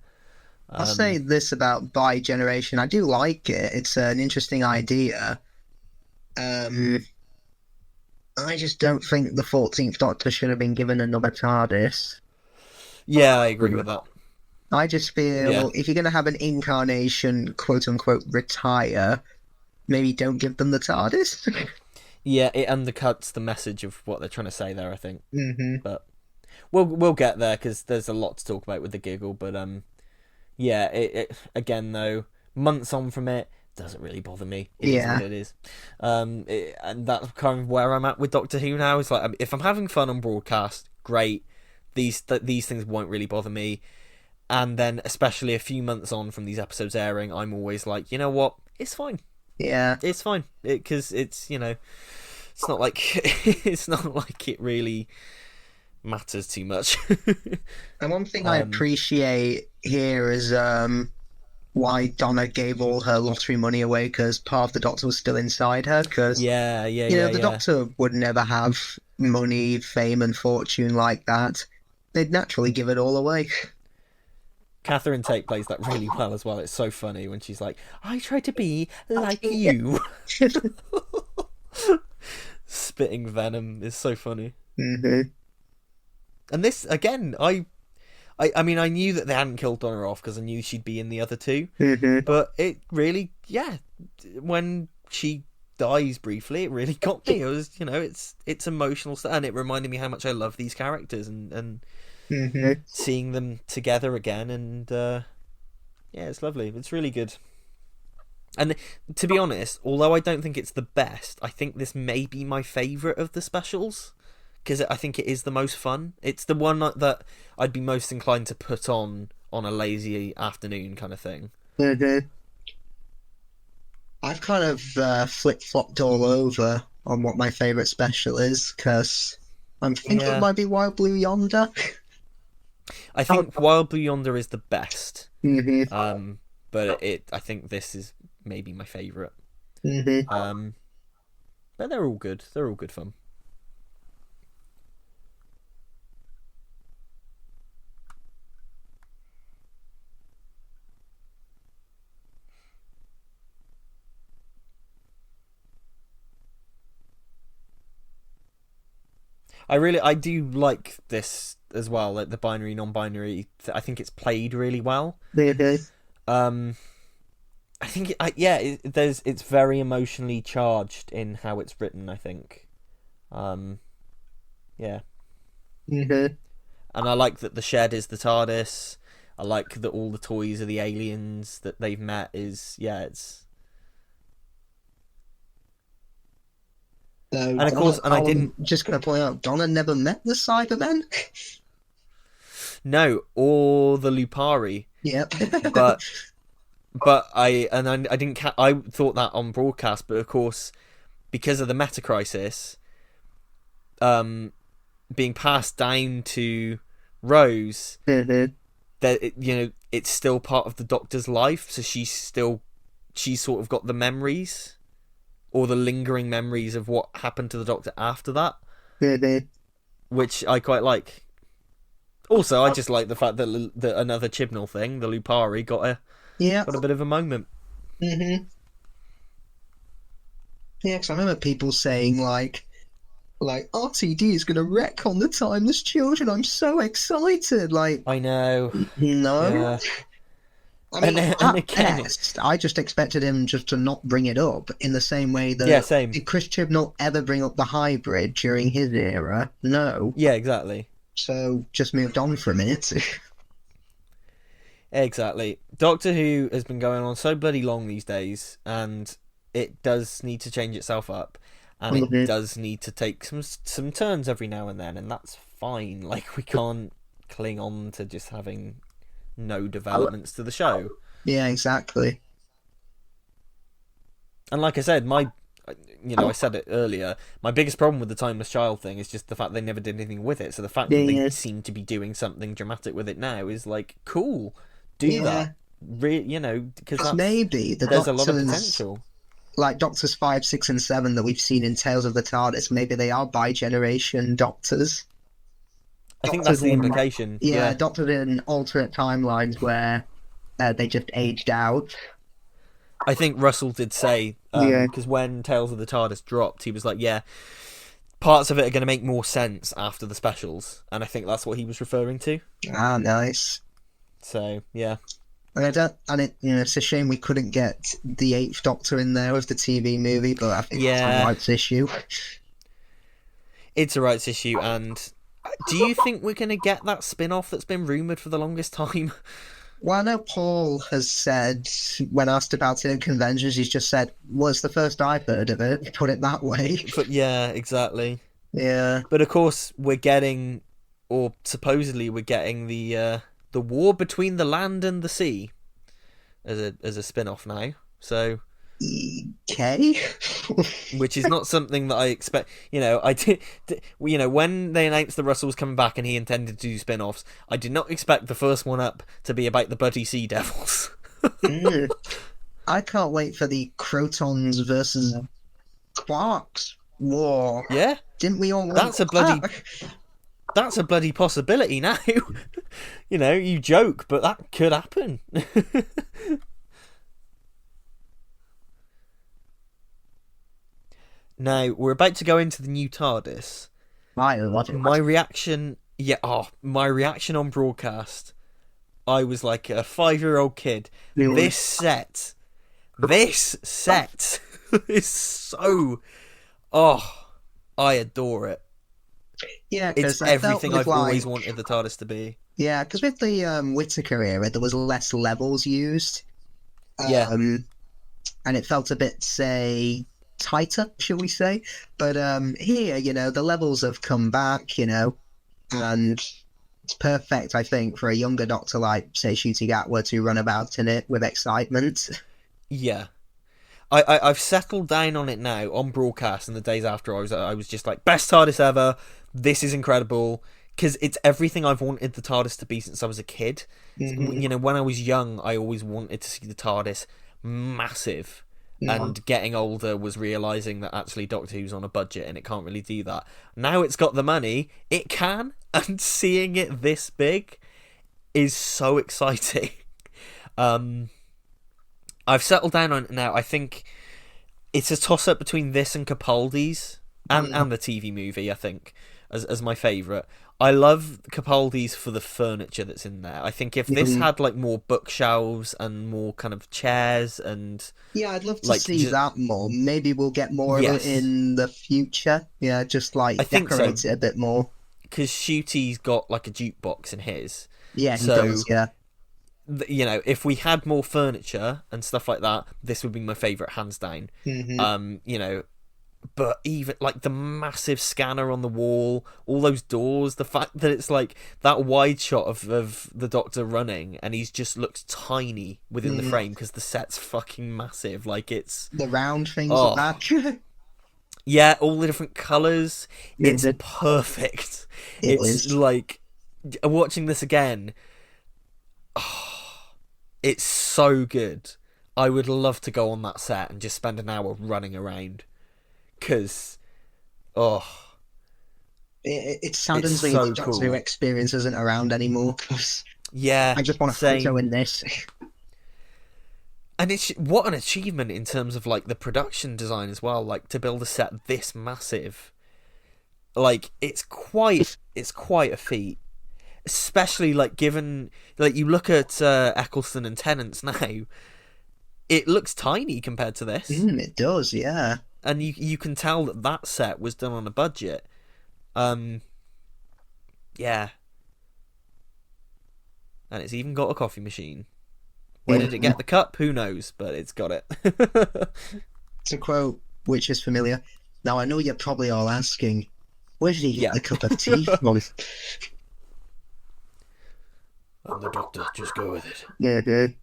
I'll say Um, this about Bi Generation. I do like it. It's an interesting idea. Um, I just don't think the 14th Doctor should have been given another TARDIS. yeah, I agree with that. I just Yeah, feel if you're going to have an incarnation, quote unquote, retire, maybe don't give them the TARDIS. yeah, it undercuts the message of what they're trying to say there. I think, hmm but we'll get there because there's a lot to talk about with the giggle. But yeah, it again though, months on from it doesn't really bother me. It is what Yeah, it is, and that's kind of where I'm at with Doctor Who now. Is like if I'm having fun on broadcast, great. These things won't really bother me. And then, especially a few months on from these episodes airing, I'm always like, you know what? It's fine. yeah. It's fine because it's it's not like it's not like it really matters too much. And one thing I um, appreciate here is why Donna gave all her lottery money away because part of the Doctor was still inside her. Because yeah, yeah, you know yeah, the yeah. Doctor would never have money, fame, and fortune like that. They'd naturally give it all away. Catherine Tate plays that really well as well. It's so funny when she's like, "I try to be like you." Spitting venom is so funny. hmm And this again, I mean, I knew that they hadn't killed Donna off because I knew she'd be in the other two. hmm But it really, yeah, when she dies briefly, it really got me. It was, it's emotional stuff, and it reminded me how much I love these characters and hmm seeing them together again. And yeah, it's lovely. It's really good. And to be honest, although I don't think it's the best, I think this may be my favourite of the specials because I think it is the most fun. It's the one that I'd be most inclined to put on a lazy afternoon kind of thing. hmm I've kind of flip-flopped all over on what my favorite special is because I'm thinking it Yeah, might be Wild Blue Yonder. I Oh, think Wild Blue Yonder is the best. hmm But I think this is maybe my favourite. hmm Um, but they're all good. They're all good fun. I do like this as well, like the binary non-binary. I think it's played really well. hmm Um, I think yeah, it's very emotionally charged in how it's written. I think, um, yeah, hmm and I like that the shed is the TARDIS. I like that all the toys are the aliens that they've met. Is yeah, it's So and of course, and I I'm didn't just going to point out, Donna never met the Cybermen. know or the Lupari, Yep. but I didn't I thought that on broadcast, but of course because of the meta crisis, um, being passed down to Rose, hmm that it's still part of the Doctor's life, so she's sort of got the memories or the lingering memories of what happened to the Doctor after that, hmm which I quite like. Also, I just like the fact that another Chibnall thing, the Lupari, Yeah. got a bit of a moment. hmm Yeah, because I remember people saying, like, Like, RTD is going to wreck on the timeless children. I'm so excited. Like, I know. no. Yeah. I mean, And at again, best, I just expected him just to not bring it up in the same way yeah, that same. did Chris Chibnall ever bring up the hybrid during his era? No. Yeah, exactly. So just moved on for a minute. Exactly. Doctor Who has been going on so bloody long these days, and it does need to change itself up, and it Mhm. does need to take some turns every now and then, and that's fine. Like, we can't cling on to just having no developments to the show. Yeah, exactly. And like I said, I said it earlier, my biggest problem with the Timeless Child thing is just the fact they never did anything with it. So the fact that they Yeah, seem to be doing something dramatic with it now is like, cool, do yeah. that. Because Because maybe the there's a lot of Doctors, potential. like Doctors 5, 6, and 7 that we've seen in Tales of the TARDIS, maybe they are bi-generation Doctors. I think that's Doctors the in, implication. yeah, Yeah. Doctors in alternate timelines where they just aged out. I think Russell did say, Yeah. because when Tales of the TARDIS dropped, he was like, yeah, parts of it are going to make more sense after the specials. And I think that's what he was referring to. Ah, nice. So, yeah. It's a shame we couldn't get the Eighth Doctor in there with the TV movie, but I think that's Yeah. a rights issue. It's a rights issue, and do you think we're going to get that spin-off that's been rumoured for the longest time? Well, I know Paul has said, when asked about it in conventions, he's just said, well, it's the first I've heard of it, put it that way. But yeah, exactly. Yeah. But of course, we're getting, or supposedly we're getting the war between the land and the sea as a spin-off now. So, Okay. which is not something that I expect. I did. When they announced the Russell was coming back and he intended to do spin-offs, I did not expect the first one up to be about the bloody sea devils. I can't wait for the Crotons versus Quarks war. Yeah, Didn't we all want that's a bloody. That's a bloody possibility now. You joke, but that could happen. Now, we're about to go into the new TARDIS. My reaction... Yeah, my reaction on broadcast, I was like a 5-year-old kid. This set is so... Oh, I adore it. Yeah, it's everything I've always wanted the TARDIS to be. Yeah, because with the Whittaker era, there was less levels used. Yeah. And it felt a bit, say, tighter, shall we say? But here, the levels have come back, and it's perfect, I think, for a younger Doctor like, say, Ncuti Gatwa to run about in it with excitement. Yeah. I've settled down on it now on broadcast, and the days after I was just like, best TARDIS ever. This is incredible because it's everything I've wanted the TARDIS to be since I was a kid. Mm-hmm. When I was young, I always wanted to see the TARDIS massive, and getting older was realizing that actually Doctor Who's on a budget and it can't really do that. Now it's got the money, it can, and seeing it this big is so exciting. I've settled down on it now. I think it's a toss-up between this and Capaldi's and the TV movie, I think, as my favourite. I love Capaldi's for the furniture that's in there. I think if this had like more bookshelves and more kind of chairs and... Yeah, I'd love to see that more. Maybe we'll get more of it in the future. Yeah, just like decorate it a bit more. Because Ncuti's got like a jukebox in his. Yeah, he does, yeah. If we had more furniture and stuff like that, this would be my favourite, hands down. But even like the massive scanner on the wall, all those doors, the fact that it's like that wide shot of the Doctor running and he's just looks tiny within the frame because the set's fucking massive. Like, it's the round things at that. Yeah, all the different colours. It's perfect. It's like watching this again. It's so good. I would love to go on that set and just spend an hour running around. Because, it saddens me that Doctor Who experience isn't around anymore. Yeah, I just want a photo in this. And it's what an achievement in terms of like the production design as well. Like, to build a set this massive Like it's quite a feat, especially like given like you look at Eccleston and Tennant's now. It looks tiny compared to this, It does, yeah. and you can tell that that set was done on a budget. Yeah, and it's even got a coffee machine. Where did it get the cup? Who knows, but it's got it. To quote, which is familiar. Now I know you're probably all asking, where did he get the cup of tea from? I'm the doctor. Just go with it. Yeah, dude.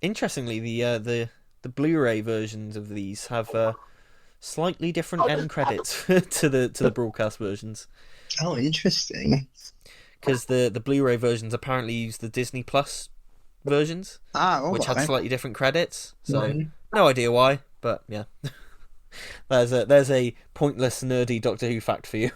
Interestingly, the Blu-ray versions of these have slightly different end credits to the broadcast versions. Oh, interesting. Because the Blu-ray versions apparently use the Disney Plus versions, which had slightly different credits. So no idea why, but yeah, there's a pointless nerdy Doctor Who fact for you.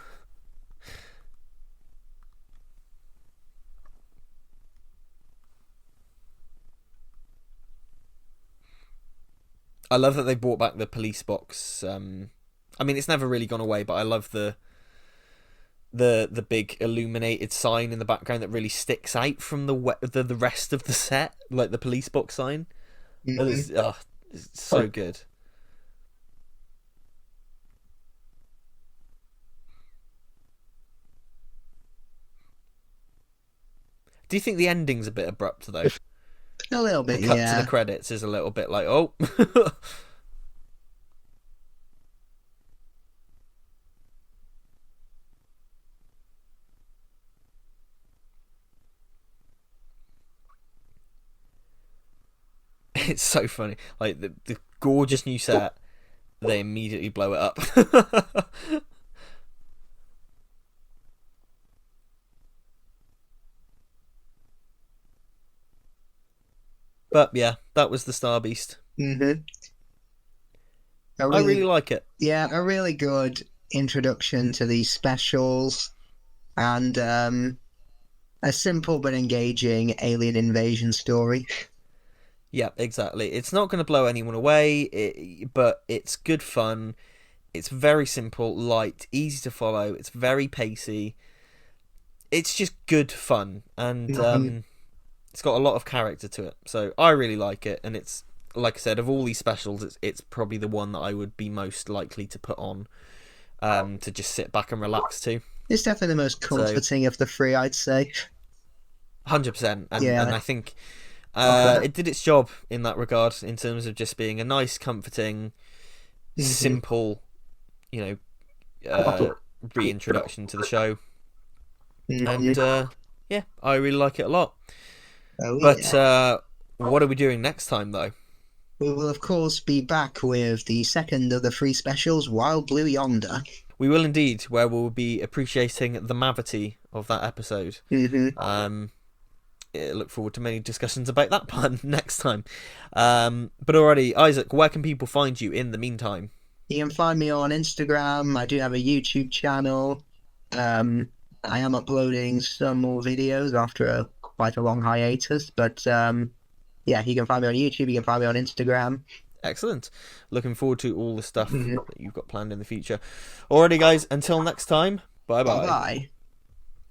I love that they brought back the police box. I mean, it's never really gone away, but I love the big illuminated sign in the background that really sticks out from the rest of the set, like the police box sign. It's so good. Do you think the ending's a bit abrupt though? A little bit, The cut yeah. to the credits is a little bit like, oh. It's so funny. Like the gorgeous new set, they immediately blow it up. But yeah, that was the Star Beast. Mm-hmm. I really like it. Yeah, a really good introduction to these specials, and a simple but engaging alien invasion story. Yeah, exactly. It's not going to blow anyone away, but it's good fun. It's very simple, light, easy to follow. It's very pacey. It's just good fun, and it's got a lot of character to it. So I really like it, and it's, like I said, of all these specials, it's probably the one that I would be most likely to put on to just sit back and relax to. It's definitely the most comforting of the three, I'd say. 100%, and I think it did its job in that regard, in terms of just being a nice, comforting, simple, reintroduction to the show. And yeah, I really like it a lot. But what are we doing next time, though? We will, of course, be back with the second of the three specials, Wild Blue Yonder. We will indeed, where we'll be appreciating the mavity of that episode. Look forward to many discussions about that pun next time. But already, Isaac, where can people find you in the meantime? You can find me on Instagram. I do have a YouTube channel. I am uploading some more videos after quite a long hiatus, but yeah, you can find me on YouTube, you can find me on Instagram. Excellent. Looking forward to all the stuff that you've got planned in the future. Alrighty, guys, until next time, bye-bye. Bye-bye.